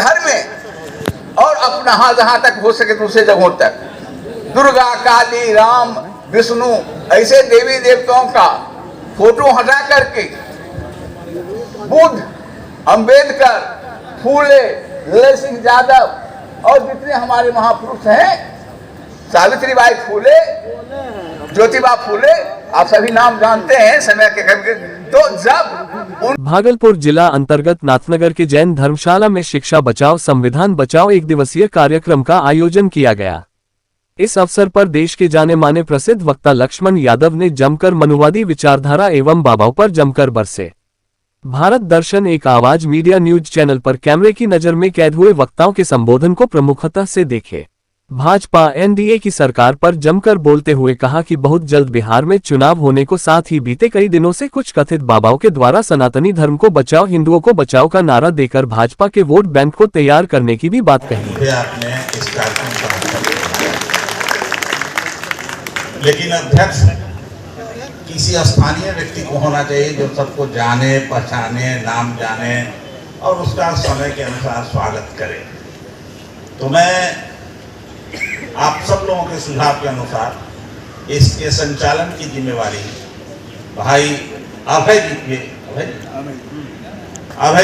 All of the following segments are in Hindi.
घर में और अपना हाथ जहाँ तक हो सके दूसरे जगहों तक दुर्गा, काली, राम, विष्णु ऐसे देवी देवताओं का फोटो हटा करके बुद्ध, अंबेडकर, फूले, ललित सिंह यादव और जितने हमारे महापुरुष हैं, सावित्रीबाई फूले, ज्योतिबा फूले, आप सभी नाम जानते हैं समय के। तो जब भागलपुर जिला अंतर्गत नाथनगर के जैन धर्मशाला में शिक्षा बचाओ संविधान बचाओ एक दिवसीय कार्यक्रम का आयोजन किया गया। इस अवसर पर देश के जाने माने प्रसिद्ध वक्ता लक्ष्मण यादव ने जमकर मनुवादी विचारधारा एवं बाबाओं पर जमकर बरसे। भारत दर्शन एक आवाज मीडिया न्यूज चैनल पर कैमरे की नजर में कैद हुए वक्ताओं के संबोधन को प्रमुखता से देखे। भाजपा एनडीए की सरकार पर जमकर बोलते हुए कहा कि बहुत जल्द बिहार में चुनाव होने को, साथ ही बीते कई दिनों से कुछ कथित बाबाओं के द्वारा सनातनी धर्म को बचाओ हिंदुओं को बचाओ का नारा देकर भाजपा के वोट बैंक को तैयार करने की भी बात कही। लेकिन अध्यक्ष किसी स्थानीय व्यक्ति को होना चाहिए जो सबको जाने, पहचाने, नाम जाने और उसका समय के अनुसार स्वागत करे। तो मैं आप सब लोगों के सुझाव के अनुसार इसके संचालन की जिम्मेवारी भाई अभय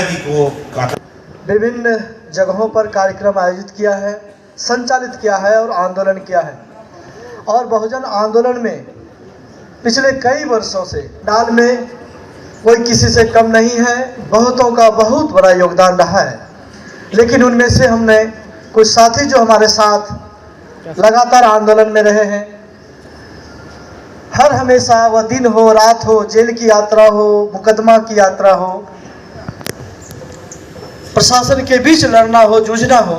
जी को विभिन्न जगहों पर कार्यक्रम आयोजित किया है, संचालित किया है और आंदोलन किया है। और बहुजन आंदोलन में पिछले कई वर्षों से डाल में कोई किसी से कम नहीं है, बहुतों का बहुत बड़ा योगदान रहा है। लेकिन उनमें से हमने कुछ साथी जो हमारे साथ लगातार आंदोलन में रहे हैं, हर हमेशा वह दिन हो, रात हो, जेल की यात्रा हो, मुकदमा की यात्रा हो, प्रशासन के बीच लड़ना हो, जूझना हो,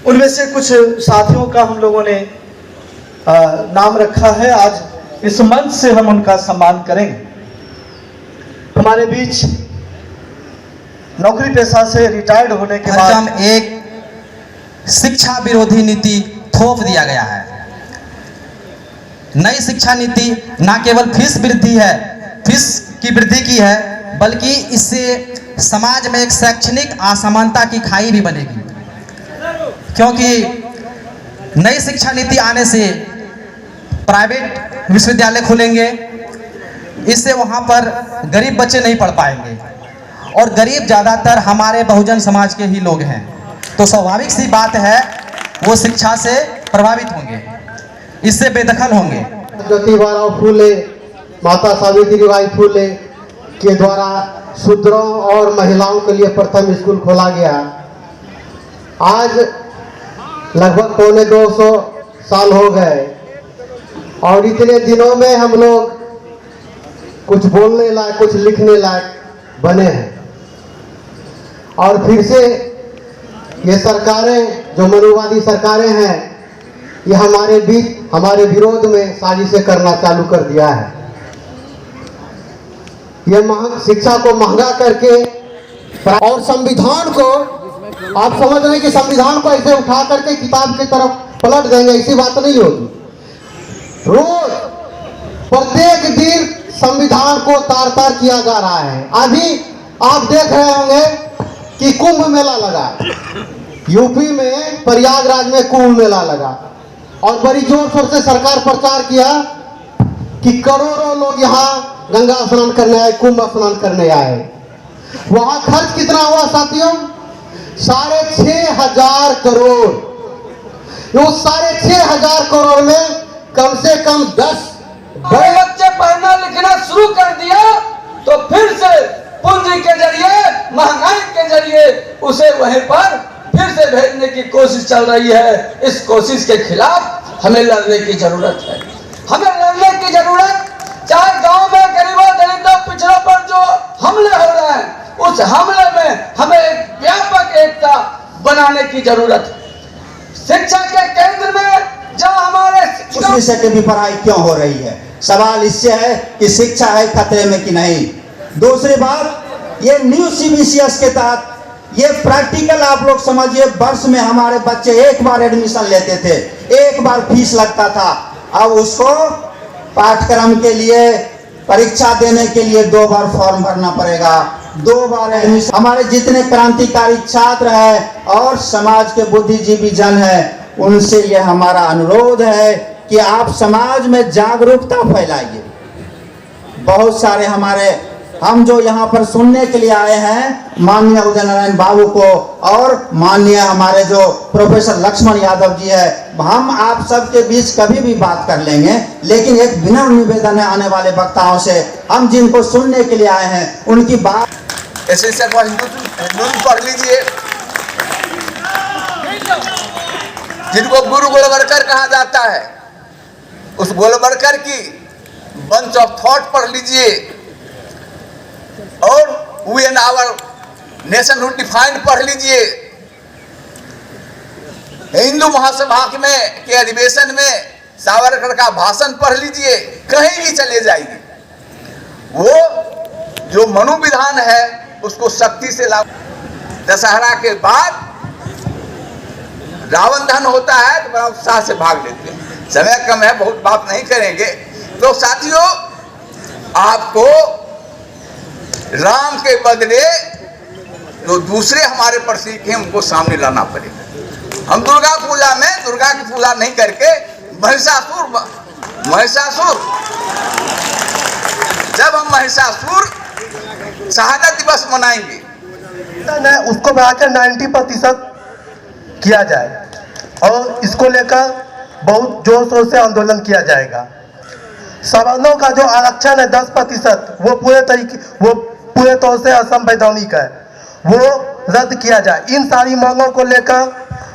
उनमें से कुछ साथियों का हम लोगों ने नाम रखा है। आज इस मंच से हम उनका सम्मान करेंगे। हमारे बीच नौकरी पेशा से रिटायर्ड होने के बाद एक शिक्षा विरोधी नीति थोप दिया गया है। नई शिक्षा नीति न केवल फीस की वृद्धि की है, बल्कि इससे समाज में एक शैक्षणिक असमानता की खाई भी बनेगी। क्योंकि नई शिक्षा नीति आने से प्राइवेट विश्वविद्यालय खुलेंगे, इससे वहां पर गरीब बच्चे नहीं पढ़ पाएंगे और गरीब ज़्यादातर हमारे बहुजन समाज के ही लोग हैं। तो स्वाभाविक सी बात है वो शिक्षा से प्रभावित होंगे, इससे बेदखल होंगे। ज्योतिबा फूले, माता सावित्रीबाई फूले के द्वारा शूद्रों और महिलाओं के लिए प्रथम स्कूल खोला गया। आज लगभग 250 साल हो गए और इतने दिनों में हम लोग कुछ बोलने लायक, कुछ लिखने लायक बने हैं। और फिर से ये सरकारें जो मनुवादी सरकारें हैं, ये हमारे बीच, हमारे विरोध में साजिशें करना चालू कर दिया है। ये शिक्षा को महंगा करके और संविधान को, आप समझ रहे हैं कि संविधान को ऐसे उठा करके किताब की तरफ पलट देंगे, ऐसी बात नहीं होगी। रोज प्रत्येक दिन संविधान को तार तार किया जा रहा है। अभी आप देख रहे होंगे कि कुंभ मेला लगा, यूपी में प्रयागराज में कुंभ मेला लगा और बड़ी जोर शोर से सरकार प्रचार किया कि करोड़ों लोग यहाँ गंगा स्नान करने आए, कुंभ स्नान करने आए। वहां खर्च कितना हुआ साथियों? 6,500 करोड़। उस 6,500 करोड़ में कम से कम 10 बच्चे पढ़ना लिखना शुरू कर दिया तो फिर से पूंजी के जरिए, महंगाई के जरिए उसे वहीं पर फिर से भेजने की कोशिश चल रही है। इस कोशिश के खिलाफ हमें लड़ने की जरूरत है। हमें लड़ने की जरूरत, चाहे गांव में गरीबों, दलितों, पिछड़ों पर जो हमले हो रहे हैं, उस हमले में हमें एक व्यापक एकता बनाने की जरूरत है। शिक्षा के केंद्र में जहाँ हमारे उस विषय की भी पढ़ाई क्यों हो रही है? सवाल इससे है कि शिक्षा है खतरे में कि नहीं। दूसरी बात, ये न्यू सीबीसीएस के तहत ये प्रैक्टिकल आप लोग समझिए, वर्ष में हमारे बच्चे एक बार एडमिशन लेते थे, एक बार फीस लगता था। अब उसको पाठ्यक्रम के लिए, परीक्षा देने के लिए 2 बार फॉर्म भरना पड़ेगा, 2 बार हमारे जितने क्रांतिकारी छात्र हैं और समाज के बुद्धिजीवी जन हैं, उनसे यह हमारा अनुरोध है कि आप समाज में जागरूकता फैलाइए। बहुत सारे हम जो यहाँ पर सुनने के लिए आए हैं, माननीय उदय नारायण बाबू को और माननीय हमारे जो प्रोफेसर लक्ष्मण यादव जी है, हम आप सबके बीच कभी भी बात कर लेंगे, लेकिन एक विनम्र निवेदन है आने वाले वक्ताओं से, हम जिनको सुनने के लिए आए हैं उनकी बात ऐसे हिंदू पढ़ लीजिए, जिनको गुरु गोलवलकर कहा जाता है, उस गोलवलकर की बंच ऑफ थॉट पढ़ लीजिए, और we and our nationhood defined पढ़ लीजिए। हिंदू महासभा में के अधिवेशन में सावरकर का भाषण पढ़ लीजिए, कहीं भी चले जाइए, वो जो मनोविधान है उसको शक्ति से लागू। दशहरा के बाद रावण दहन होता है तो बड़ा उत्साह से भाग लेते हैं। समय कम है, बहुत बात नहीं करेंगे। तो साथियों, आपको राम के बदले जो दूसरे हमारे प्रतीक हैं उनको सामने लाना पड़ेगा। हम दुर्गा पूजा में दुर्गा की पूजा नहीं करके महिषासुर जब हम महिषासुर शहादत दिवस मनाएंगे, उसको बढ़ाकर 90% किया जाए और इसको लेकर बहुत जोर शोर से आंदोलन किया जाएगा। सवर्णों का जो आरक्षण है 10%, वो पूरे तौर से असंवैधानिक है, वो रद्द किया जाए। इन सारी मांगों को लेकर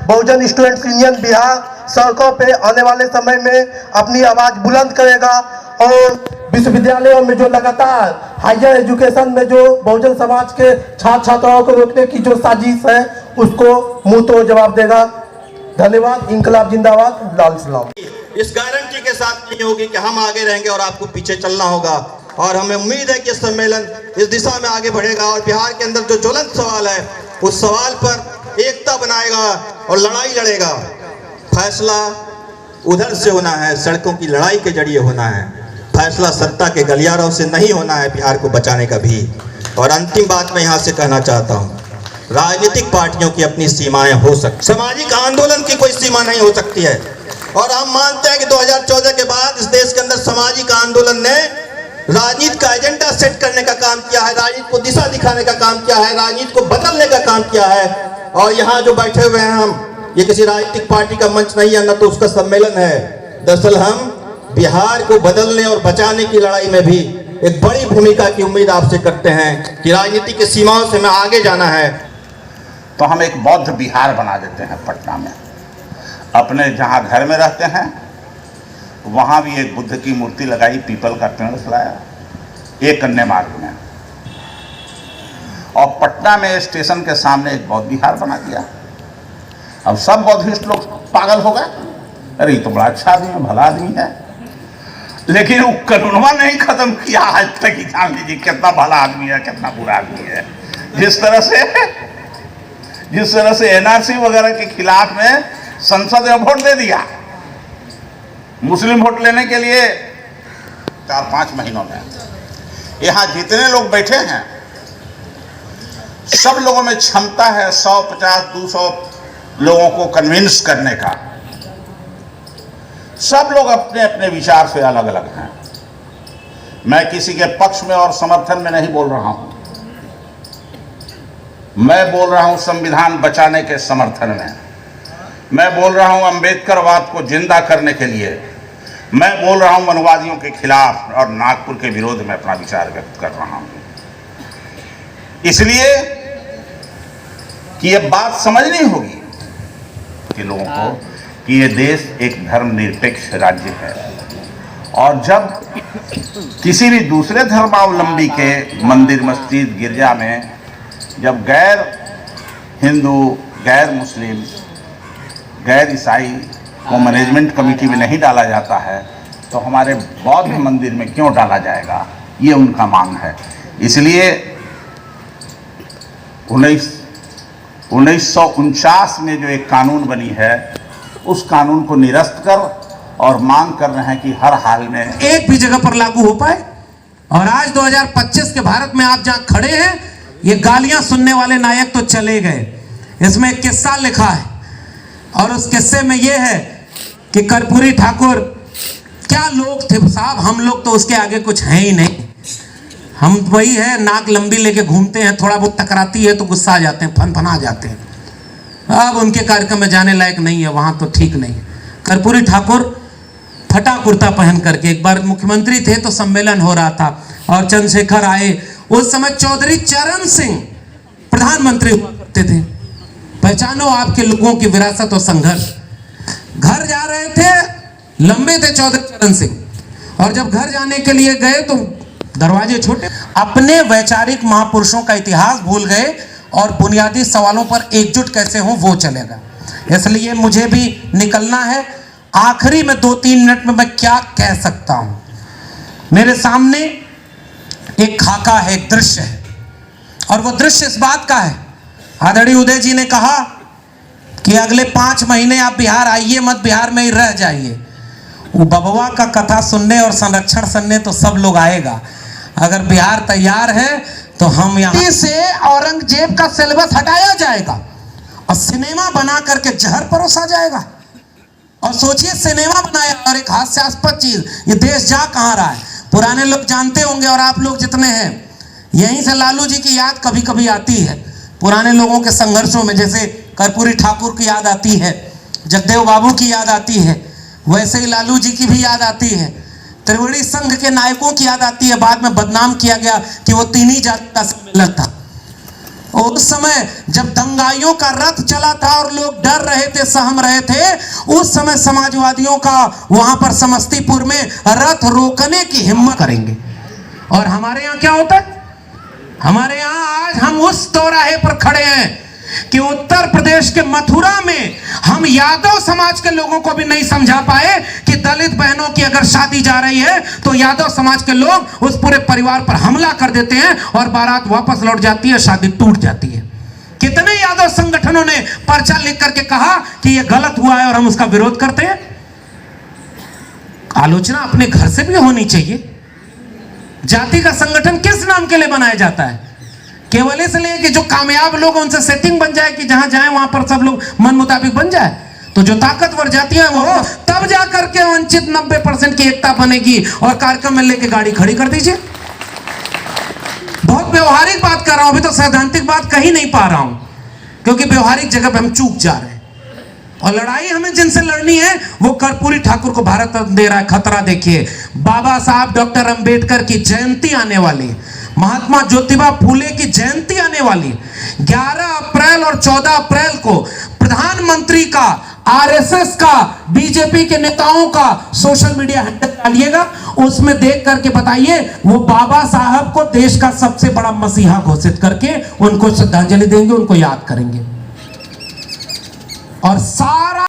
बहुजन स्टूडेंट्स यूनियन बिहार सड़कों पे आने वाले समय में अपनी आवाज बुलंद करेगा और विश्वविद्यालयों में जो लगातार हायर एजुकेशन में जो बहुजन समाज के छात्र छात्राओं को रोकने की जो साजिश है उसको मुंह तोड़ जवाब देगा। धन्यवाद। इंकलाब जिंदाबाद। लाल सलाम। इस गारंटी के साथ नहीं होगी कि हम आगे रहेंगे और आपको पीछे चलना होगा, और हमें उम्मीद है कि सम्मेलन इस दिशा में आगे बढ़ेगा और बिहार के अंदर जो ज्वलंत सवाल है उस सवाल पर एकता बनाएगा और लड़ाई लड़ेगा। फैसला उधर से होना है, सड़कों की लड़ाई के जरिए होना है। फैसला सत्ता के गलियारों से नहीं होना है बिहार को बचाने का भी। और अंतिम बात मैं यहाँ से कहना चाहता हूँ, राजनीतिक पार्टियों की अपनी सीमाएं हो सकती, सामाजिक आंदोलन की कोई सीमा नहीं हो सकती है। और हम मानते हैं कि 2014 के बाद इस देश के अंदर सामाजिक आंदोलन ने राजनीति का एजेंडा सेट करने का काम किया है, राजनीति को दिशा दिखाने का काम किया है, राजनीति को बदलने का काम किया है। और यहाँ जो बैठे हुए हैं हम, ये किसी राजनीतिक पार्टी का मंच नहीं है, न तो उसका सम्मेलन है। दरअसल हम बिहार को बदलने और बचाने की लड़ाई में भी एक बड़ी भूमिका की उम्मीद आपसे करते हैं कि राजनीति की सीमाओं से हमें आगे जाना है। तो हम एक बौद्ध विहार बना देते हैं पटना में। अपने जहाँ घर में रहते हैं वहाँ भी एक बुद्ध की मूर्ति लगाई, पीपल का पेड़ लगाया, एक कन्या मार्ग में, और पटना में स्टेशन के सामने एक बौद्ध विहार बना दिया। अब सब बौद्धिस्ट लोग पागल हो गए, अरे ये तो बड़ा अच्छा आदमी है, भला आदमी है, लेकिन वो कानूनवा नहीं खत्म किया आज तक ही। जान लीजिए कितना भला आदमी है, कितना बुरा आदमी है। जिस तरह से एनआरसी वगैरह के खिलाफ में संसद में वोट दे दिया, मुस्लिम वोट लेने के लिए 4-5 महीनों में। यहाँ जितने लोग बैठे हैं सब लोगों में क्षमता है 100, 50, 200 लोगों को कन्विंस करने का। सब लोग अपने अपने विचार से अलग अलग हैं। मैं किसी के पक्ष में और समर्थन में नहीं बोल रहा हूं, मैं बोल रहा हूं संविधान बचाने के समर्थन में। मैं बोल रहा हूं अंबेडकरवाद को जिंदा करने के लिए। मैं बोल रहा हूं मनवादियों के खिलाफ और नागपुर के विरोध में अपना विचार व्यक्त कर रहा हूं। इसलिए कि यह बात समझनी होगी कि लोगों को कि यह देश एक धर्मनिरपेक्ष राज्य है, और जब किसी भी दूसरे धर्मावलंबी के मंदिर, मस्जिद, गिरजा में जब गैर हिंदू, गैर मुस्लिम, गैर ईसाई को मैनेजमेंट कमेटी में नहीं डाला जाता है, तो हमारे बौद्ध मंदिर में क्यों डाला जाएगा, ये उनका मांग है। इसलिए 1949 में जो एक कानून बनी है, उस कानून को निरस्त कर और मांग कर रहे हैं कि हर हाल में एक भी जगह पर लागू हो पाए। और आज 2025 के भारत में आप जहां खड़े हैं, ये गालियां सुनने वाले नायक तो चले गए। इसमें एक किस्सा लिखा है और उस किस्से में ये है कि कर्पूरी ठाकुर क्या लोग थे साहब, हम लोग तो उसके आगे कुछ है ही नहीं। हम वही है, नाक लंबी लेके घूमते हैं, थोड़ा बहुत टकराती है तो गुस्सा आ जाते हैं, फनफना जाते हैं। अब उनके कार्यक्रम में जाने लायक नहीं है, वहां तो ठीक नहीं। कर्पूरी ठाकुर फटा कुर्ता पहन करके, एक बार मुख्यमंत्री थे तो सम्मेलन हो रहा था और चंद्रशेखर आए। उस समय चौधरी चरण सिंह प्रधानमंत्री हुआ करते थे। पहचानो आपके लोगों की विरासत और संघर्ष। घर जा रहे थे, लंबे थे चौधरी चरण सिंह, और जब घर जाने के लिए गए तो दरवाजे छोटे। अपने वैचारिक महापुरुषों का इतिहास भूल गए और बुनियादी सवालों पर एकजुट कैसे हों वो चलेगा। इसलिए मुझे भी निकलना है। आखिरी में 2-3 मिनट में मैं क्या कह सकता हूं। मेरे सामने एक खाका है, एक दृश्य है, और वो दृश्य इस बात का है, आदरणीय उदय जी ने कहा कि अगले 5 महीने आप बिहार आइए मत, बिहार में ही रह जाइए। वो बबुआ का कथा सुनने और संरक्षण सुनने तो सब लोग आएगा। अगर बिहार तैयार है तो हम यहाँ से औरंगजेब का सिलेबस हटाया जाएगा और सिनेमा बना करके जहर परोसा जाएगा। और सोचिए, सिनेमा बनाया और एक हास्यास्पद चीज, ये देश जा कहाँ रहा है। पुराने लोग जानते होंगे और आप लोग जितने हैं, यहीं से लालू जी की याद कभी कभी आती है। पुराने लोगों के संघर्षों में जैसे कर्पूरी ठाकुर की याद आती है, जगदेव बाबू की याद आती है, वैसे ही लालू जी की भी याद आती है। त्रिवेणी संघ के नायकों की याद आती है। बाद में बदनाम किया गया कि वो 3 ही जाति का सम्मेलन था। और उस समय जब दंगाइयों का रथ चला था और लोग डर रहे थे, सहम रहे थे, उस समय समाजवादियों का वहां पर समस्तीपुर में रथ रोकने की हिम्मत करेंगे। और हमारे यहाँ क्या होता है, हमारे यहाँ आज हम उस चौराहे पर खड़े हैं कि उत्तर प्रदेश के मथुरा में हम यादव समाज के लोगों को भी नहीं समझा पाए कि दलित बहनों की अगर शादी जा रही है तो यादव समाज के लोग उस पूरे परिवार पर हमला कर देते हैं और बारात वापस लौट जाती है, शादी टूट जाती है। कितने यादव संगठनों ने पर्चा लिख करके कहा कि यह गलत हुआ है और हम उसका विरोध करते हैं। आलोचना अपने घर से भी होनी चाहिए। जाति का संगठन किस नाम के लिए बनाया जाता है? केवल इसलिए कि जो कामयाब लोग उनसे सेटिंग बन जाए कि जहां जाए वहां पर सब लोग मन मुताबिक बन जाए। तो जो ताकतवर जातियां वो तब जाकर के वंचित 90% की एकता बनेगी। और कार्यक्रम में लेके गाड़ी खड़ी कर दीजिए। बहुत व्यवहारिक बात कर रहा हूं, अभी तो सैद्धांतिक बात कही नहीं पा रहा हूं क्योंकि व्यवहारिक जगह पे हम चूक जा रहे हैं। और लड़ाई हमें जिनसे लड़नी है वो कर्पूरी ठाकुर को भारत रत्न दे रहा है। खतरा देखिए, बाबा साहब डॉक्टर अंबेडकर की जयंती आने वाली है, महात्मा ज्योतिबा फूले की जयंती आने वाली। 11 अप्रैल और 14 अप्रैल को प्रधानमंत्री का, आरएसएस का, बीजेपी के नेताओं का सोशल मीडिया हैंडल डालिएगा, उसमें देख करके बताइए वो बाबा साहब को देश का सबसे बड़ा मसीहा घोषित करके उनको श्रद्धांजलि देंगे, उनको याद करेंगे। और सारा